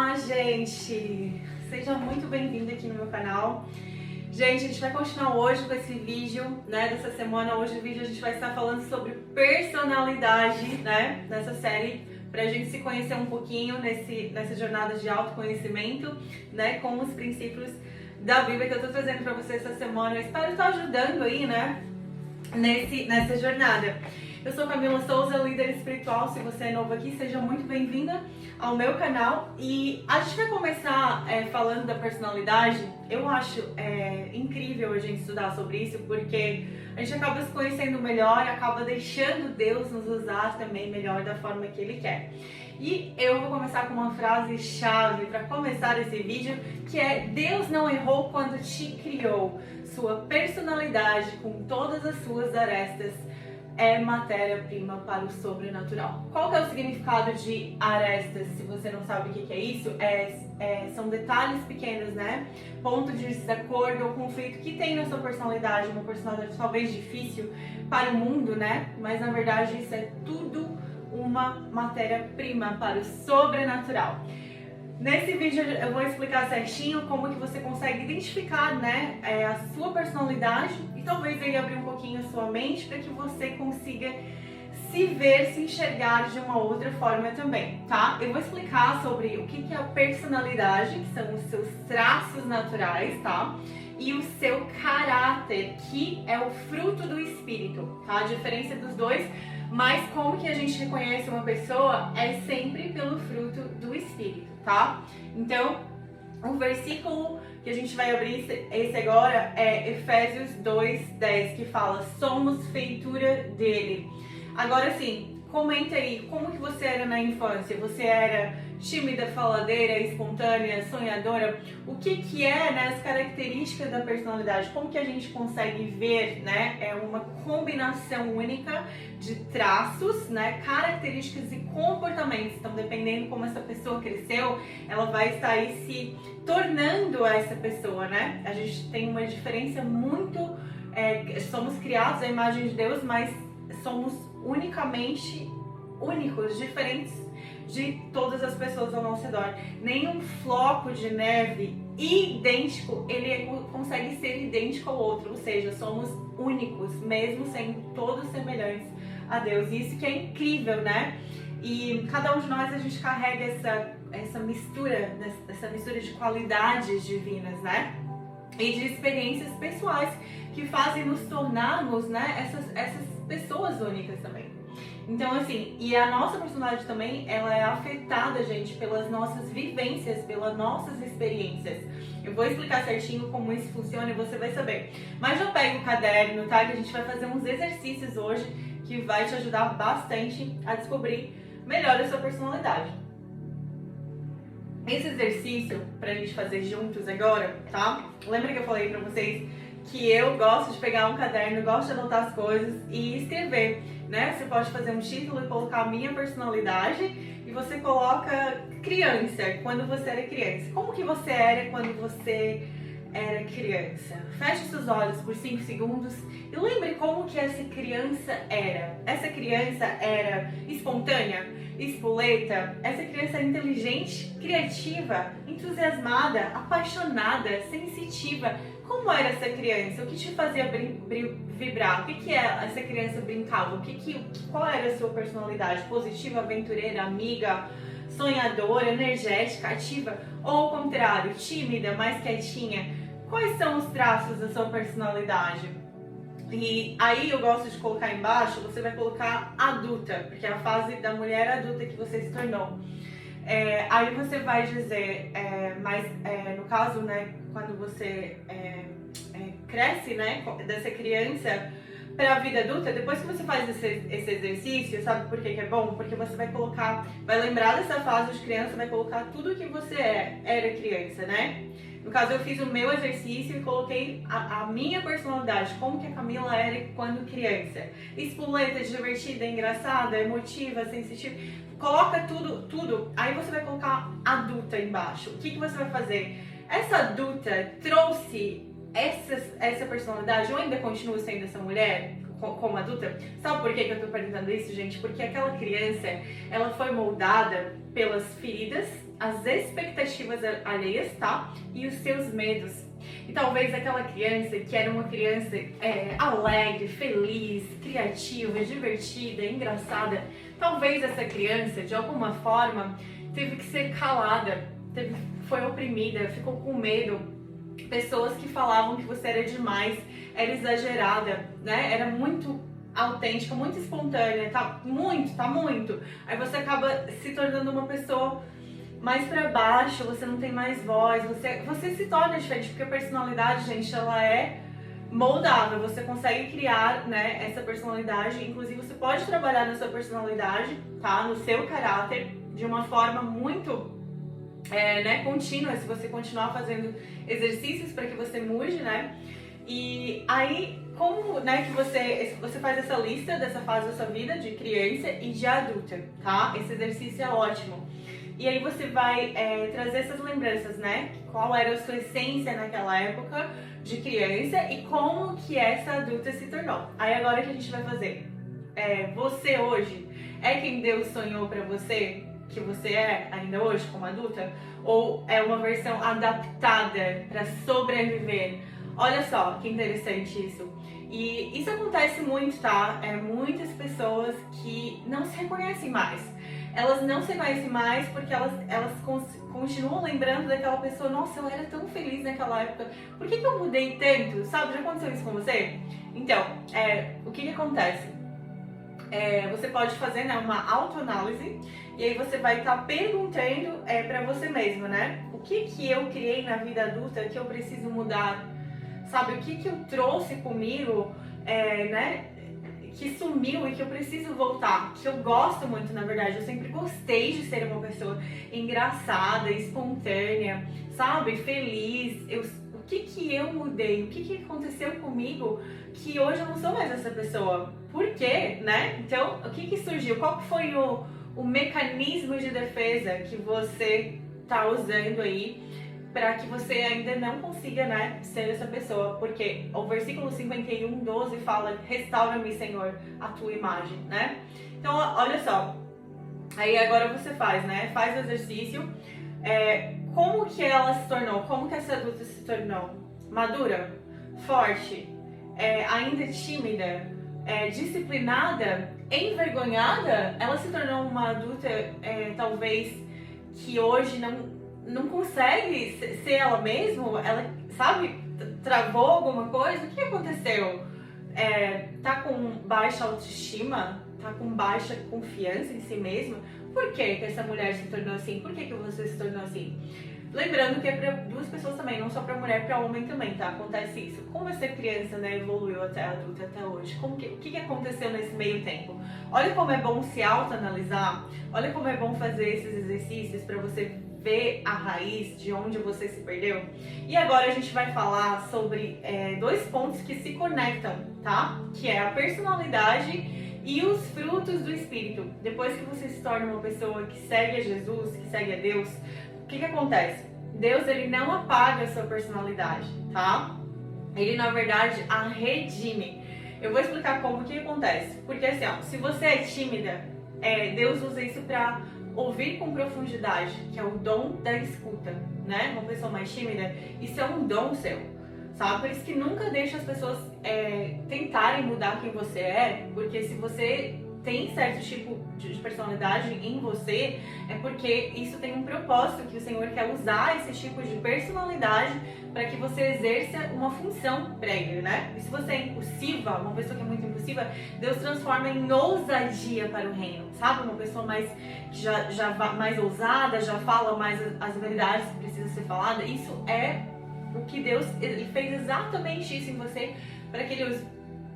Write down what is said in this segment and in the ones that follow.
Olá, gente! Seja muito bem-vindo aqui no meu canal. Gente, a gente vai continuar hoje com esse vídeo, dessa semana. Hoje o vídeo a gente vai estar falando sobre personalidade, nessa série, pra gente se conhecer um pouquinho nessa jornada de autoconhecimento, com os princípios da Bíblia que eu tô trazendo pra você essa semana. Eu espero estar ajudando aí, nessa jornada. Eu sou Camila Souza, líder espiritual. Se você é novo aqui, seja muito bem-vinda ao meu canal. E a gente vai começar falando da personalidade. Eu acho incrível a gente estudar sobre isso, porque a gente acaba se conhecendo melhor e acaba deixando Deus nos usar também melhor da forma que Ele quer. E eu vou começar com uma frase-chave para começar esse vídeo, que é: Deus não errou quando te criou. Sua personalidade, com todas as suas arestas, é matéria-prima para o sobrenatural. Qual que é o significado de arestas? Se você não sabe o que é isso, são detalhes pequenos, ponto de desacordo ou conflito que tem na sua personalidade, uma personalidade talvez difícil para o mundo, mas na verdade isso é tudo uma matéria-prima para o sobrenatural. Nesse vídeo eu vou explicar certinho como que você consegue identificar a sua personalidade e talvez aí abrir um pouquinho a sua mente para que você consiga se ver, se enxergar de uma outra forma também, tá? Eu vou explicar sobre o que é a personalidade, que são os seus traços naturais, tá? E o seu caráter, que é o fruto do espírito, tá? A diferença dos dois, mas como que a gente reconhece uma pessoa é sempre pelo fruto do espírito, tá? Então, o versículo que a gente vai abrir esse agora é Efésios 2:10, que fala: somos feitura dele. Agora sim, comenta aí, como que você era na infância? Você era tímida, faladeira, espontânea, sonhadora? O que é, as características da personalidade? Como que a gente consegue ver, É uma combinação única de traços, características e comportamentos. Então, dependendo como essa pessoa cresceu, ela vai estar aí se tornando essa pessoa, A gente tem uma diferença muito... somos criados à imagem de Deus, mas somos unicamente únicos, diferentes de todas as pessoas ao nosso redor. Nenhum floco de neve idêntico, ele consegue ser idêntico ao outro, ou seja, somos únicos, mesmo sendo todos semelhantes a Deus. E isso que é incrível, E cada um de nós, a gente carrega essa mistura de qualidades divinas, E de experiências pessoais que fazem nos tornarmos, essas pessoas únicas também. Então, assim, e a nossa personalidade também, ela é afetada, gente, pelas nossas vivências, pelas nossas experiências. Eu vou explicar certinho como isso funciona e você vai saber. Mas já pega o caderno, tá? Que a gente vai fazer uns exercícios hoje que vai te ajudar bastante a descobrir melhor a sua personalidade. Esse exercício, pra gente fazer juntos agora, tá? Lembra que eu falei pra vocês que eu gosto de pegar um caderno, gosto de anotar as coisas e escrever, Você pode fazer um título e colocar a minha personalidade e você coloca criança, quando você era criança. Como que você era quando você era criança? Feche seus olhos por 5 segundos e lembre como que essa criança era. Essa criança era espontânea, espoleta, essa criança era inteligente, criativa, entusiasmada, apaixonada, sensitiva. Como era essa criança? O que te fazia vibrar? O que essa criança brincava? Qual era a sua personalidade? Positiva, aventureira, amiga, sonhadora, energética, ativa? Ou ao contrário, tímida, mais quietinha? Quais são os traços da sua personalidade? E aí eu gosto de colocar embaixo, você vai colocar adulta, porque é a fase da mulher adulta que você se tornou. Aí você vai dizer, no caso, quando você cresce, dessa criança para a vida adulta, depois que você faz esse exercício, sabe por que é bom? Porque você vai lembrar dessa fase de criança, vai colocar tudo que você era criança, No caso, eu fiz o meu exercício e coloquei a minha personalidade, como que a Camila era quando criança. Espoleta, divertida, engraçada, emotiva, sensitiva. Coloca tudo. Aí você vai colocar adulta embaixo. O que você vai fazer? Essa adulta trouxe essa personalidade, ou ainda continua sendo essa mulher como adulta? Sabe por que eu tô perguntando isso, gente? Porque aquela criança, ela foi moldada pelas feridas as expectativas alheias, tá? E os seus medos. E talvez aquela criança que era uma criança alegre, feliz, criativa, divertida, engraçada, talvez essa criança, de alguma forma, teve que ser calada, foi oprimida, ficou com medo. Pessoas que falavam que você era demais, era exagerada, né? Era muito autêntica, muito espontânea, tá muito. Aí você acaba se tornando uma pessoa mais pra baixo, você não tem mais voz, você se torna diferente, porque a personalidade, gente, ela é moldável, você consegue criar, né, essa personalidade, inclusive você pode trabalhar na sua personalidade, tá, no seu caráter, de uma forma muito, contínua, se você continuar fazendo exercícios para que você mude, né, e aí, como, né, que você faz essa lista dessa fase da sua vida, de criança e de adulta, tá, esse exercício é ótimo. E aí você vai trazer essas lembranças, né? Qual era a sua essência naquela época de criança e como que essa adulta se tornou. Aí agora o que a gente vai fazer? Você hoje é quem Deus sonhou pra você, que você é ainda hoje como adulta? Ou é uma versão adaptada pra sobreviver? Olha só que interessante isso. E isso acontece muito, tá? Muitas pessoas que não se reconhecem mais. Elas não se conhecem mais porque elas continuam lembrando daquela pessoa. Nossa, eu era tão feliz naquela época. Por que eu mudei tanto? Sabe, já aconteceu isso com você? Então, o que acontece? Você pode fazer, né, uma autoanálise e aí você vai estar perguntando pra você mesmo, né? O que eu criei na vida adulta que eu preciso mudar? Sabe, o que eu trouxe comigo, né? Que sumiu e que eu preciso voltar, que eu gosto muito, na verdade. Eu sempre gostei de ser uma pessoa engraçada, espontânea, sabe, feliz. O que eu mudei? O que aconteceu comigo que hoje eu não sou mais essa pessoa? Por quê, né? Então, o que surgiu? Qual foi o mecanismo de defesa que você tá usando aí para que você ainda não consiga, né, ser essa pessoa? Porque o versículo 51:12 fala: restaura-me, Senhor, a tua imagem, né? Então, olha só, aí agora você faz, né, faz o exercício. Como que ela se tornou? Como que essa adulta se tornou? Madura? Forte? Ainda tímida? Disciplinada? Envergonhada? Ela se tornou uma adulta, talvez, que hoje não consegue ser ela mesma? Ela, sabe, travou alguma coisa? O que aconteceu? Tá com baixa autoestima? Tá com baixa confiança em si mesma? Por que essa mulher se tornou assim? Por que você se tornou assim? Lembrando que é para duas pessoas também, não só para mulher, para homem também, tá? Acontece isso. Como essa criança, né, evoluiu até adulta, até hoje? O que aconteceu nesse meio tempo? Olha como é bom se autoanalisar. Olha como é bom fazer esses exercícios para você ver a raiz de onde você se perdeu. E agora a gente vai falar sobre dois pontos que se conectam, tá? Que é a personalidade e os frutos do Espírito. Depois que você se torna uma pessoa que segue a Jesus, que segue a Deus, o que acontece? Deus, ele não apaga a sua personalidade, tá? Ele, na verdade, a redime. Eu vou explicar como que acontece. Porque assim, ó, se você é tímida, Deus usa isso pra ouvir com profundidade, que é o dom da escuta, né? Uma pessoa mais tímida, isso é um dom seu, sabe? Por isso que nunca deixa as pessoas tentarem mudar quem você é, porque se você tem certo tipo de personalidade em você, é porque isso tem um propósito, que o Senhor quer usar esse tipo de personalidade para que você exerça uma função para Ele, né? E se você é impulsiva, uma pessoa que é muito impulsiva, Deus transforma em ousadia para o reino, sabe? Uma pessoa que já mais ousada, já fala mais as verdades que precisam ser faladas. Isso é o que Deus, Ele fez exatamente isso em você, para que Ele use.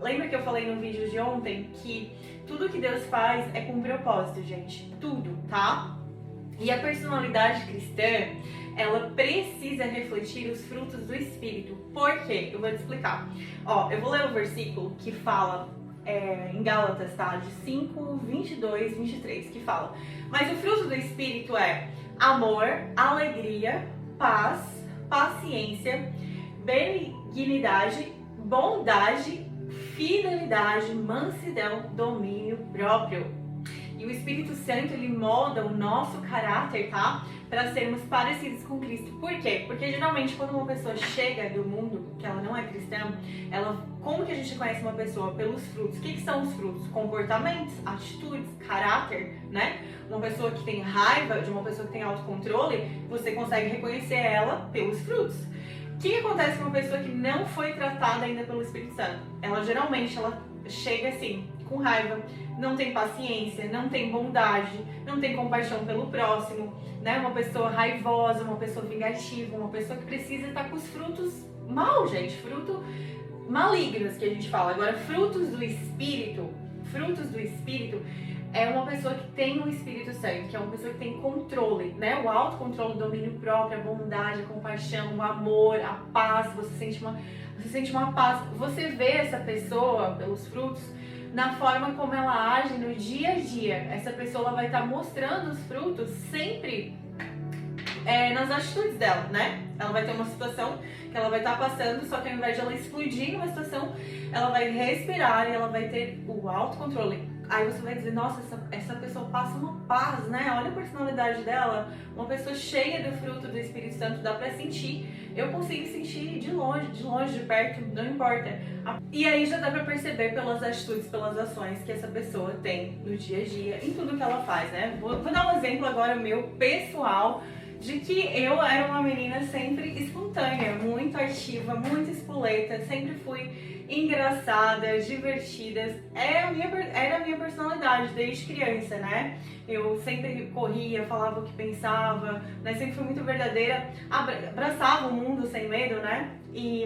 Lembra que eu falei no vídeo de ontem que tudo que Deus faz é com propósito, gente. Tudo, tá? E a personalidade cristã, ela precisa refletir os frutos do Espírito. Por quê? Eu vou te explicar. Ó, eu vou ler o versículo que fala em Gálatas, tá? De 5, 22, 23, que fala: mas o fruto do Espírito é amor, alegria, paz, paciência, benignidade, bondade, fidelidade, mansidão, domínio próprio. E o Espírito Santo, ele molda o nosso caráter, tá? Para sermos parecidos com Cristo. Por quê? Porque geralmente quando uma pessoa chega do mundo, que ela não é cristã, como que a gente conhece uma pessoa? Pelos frutos. O que são os frutos? Comportamentos, atitudes, caráter, né? Uma pessoa que tem raiva, de uma pessoa que tem autocontrole, você consegue reconhecer ela pelos frutos. O que acontece com uma pessoa que não foi tratada ainda pelo Espírito Santo? Ela geralmente chega assim, com raiva, não tem paciência, não tem bondade, não tem compaixão pelo próximo, né? Uma pessoa raivosa, uma pessoa vingativa, uma pessoa que precisa estar com os frutos mal, gente, fruto malignos que a gente fala. Agora, frutos do Espírito é uma pessoa que tem o Espírito Santo, que é uma pessoa que tem controle, né? O autocontrole, o domínio próprio, a bondade, a compaixão, o amor, a paz. Você sente uma paz. Você vê essa pessoa pelos frutos na forma como ela age no dia a dia. Essa pessoa vai estar mostrando os frutos sempre nas atitudes dela, né? Ela vai ter uma situação que ela vai estar passando, só que ao invés de ela explodir numa situação, ela vai respirar e ela vai ter o autocontrole. Aí você vai dizer, nossa, essa pessoa passa uma paz, né? Olha a personalidade dela, uma pessoa cheia do fruto do Espírito Santo, dá pra sentir. Eu consigo sentir de longe, de perto, não importa. E aí já dá pra perceber pelas atitudes, pelas ações que essa pessoa tem no dia a dia, em tudo que ela faz, né? Vou dar um exemplo agora meu, pessoal, de que eu era uma menina sempre espontânea, muito ativa, muito espoleta, sempre fui engraçada, divertida, era a minha personalidade desde criança, né? Eu sempre corria, falava o que pensava, né? Sempre fui muito verdadeira, abraçava o mundo sem medo, né?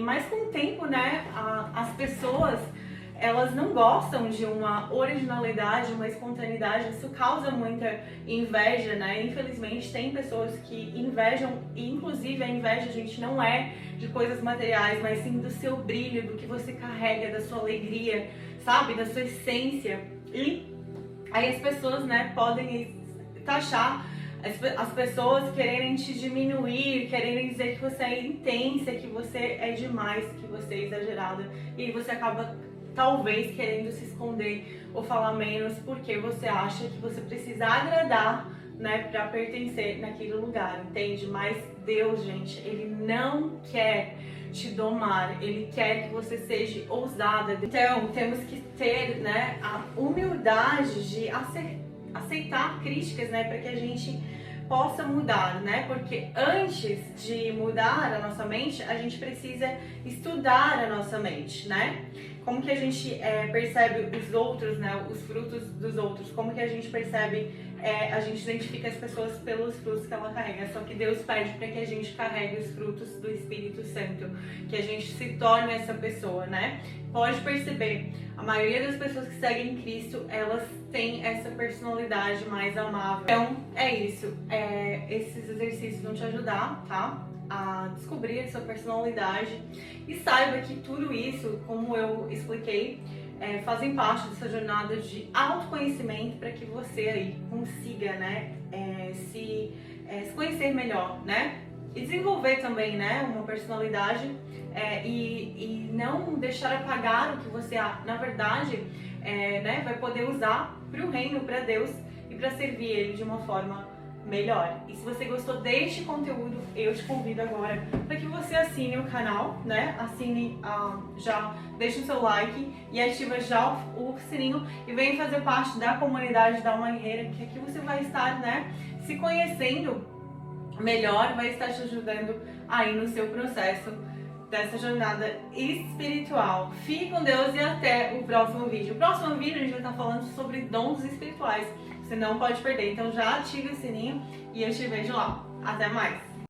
Mas com o tempo, né, as pessoas, elas não gostam de uma originalidade, uma espontaneidade, isso causa muita inveja, né? Infelizmente tem pessoas que invejam, e inclusive a inveja, gente, não é de coisas materiais, mas sim do seu brilho, do que você carrega, da sua alegria, sabe? Da sua essência. E aí as pessoas, né, podem taxar, as pessoas quererem te diminuir, quererem dizer que você é intensa, que você é demais, que você é exagerada, e aí você acaba talvez querendo se esconder ou falar menos porque você acha que você precisa agradar, né, para pertencer naquele lugar, entende? Mas Deus, gente, Ele não quer te domar, Ele quer que você seja ousada. Então, temos que ter, né, a humildade de aceitar críticas, né, para que a gente possa mudar, né? Porque antes de mudar a nossa mente, a gente precisa estudar a nossa mente, né? Como que a gente percebe os outros, né? Os frutos dos outros? Como que a gente percebe, a gente identifica as pessoas pelos frutos que ela carrega? Só que Deus pede para que a gente carregue os frutos do Espírito Santo, que a gente se torne essa pessoa, né? Pode perceber, a maioria das pessoas que seguem Cristo, elas têm essa personalidade mais amável. Então, é isso. Esses exercícios vão te ajudar, tá? A descobrir a sua personalidade. E saiba que tudo isso, como eu expliquei, fazem parte dessa jornada de autoconhecimento para que você aí consiga, né, se conhecer melhor, né? E desenvolver também, né, uma personalidade e não deixar apagar o que você, na verdade, né, vai poder usar para o reino, para Deus e para servir Ele de uma forma melhor. E se você gostou deste conteúdo, eu te convido agora para que você assine o canal, né? Assine, já deixa o seu like e ativa já o sininho e venha fazer parte da comunidade da Alma Guerreira, que aqui você vai estar, né, se conhecendo melhor, vai estar te ajudando aí no seu processo dessa jornada espiritual. Fique com Deus e até o próximo vídeo. O próximo vídeo a gente vai estar falando sobre dons espirituais. Você não pode perder, então já ative o sininho e eu te vejo lá. Até mais!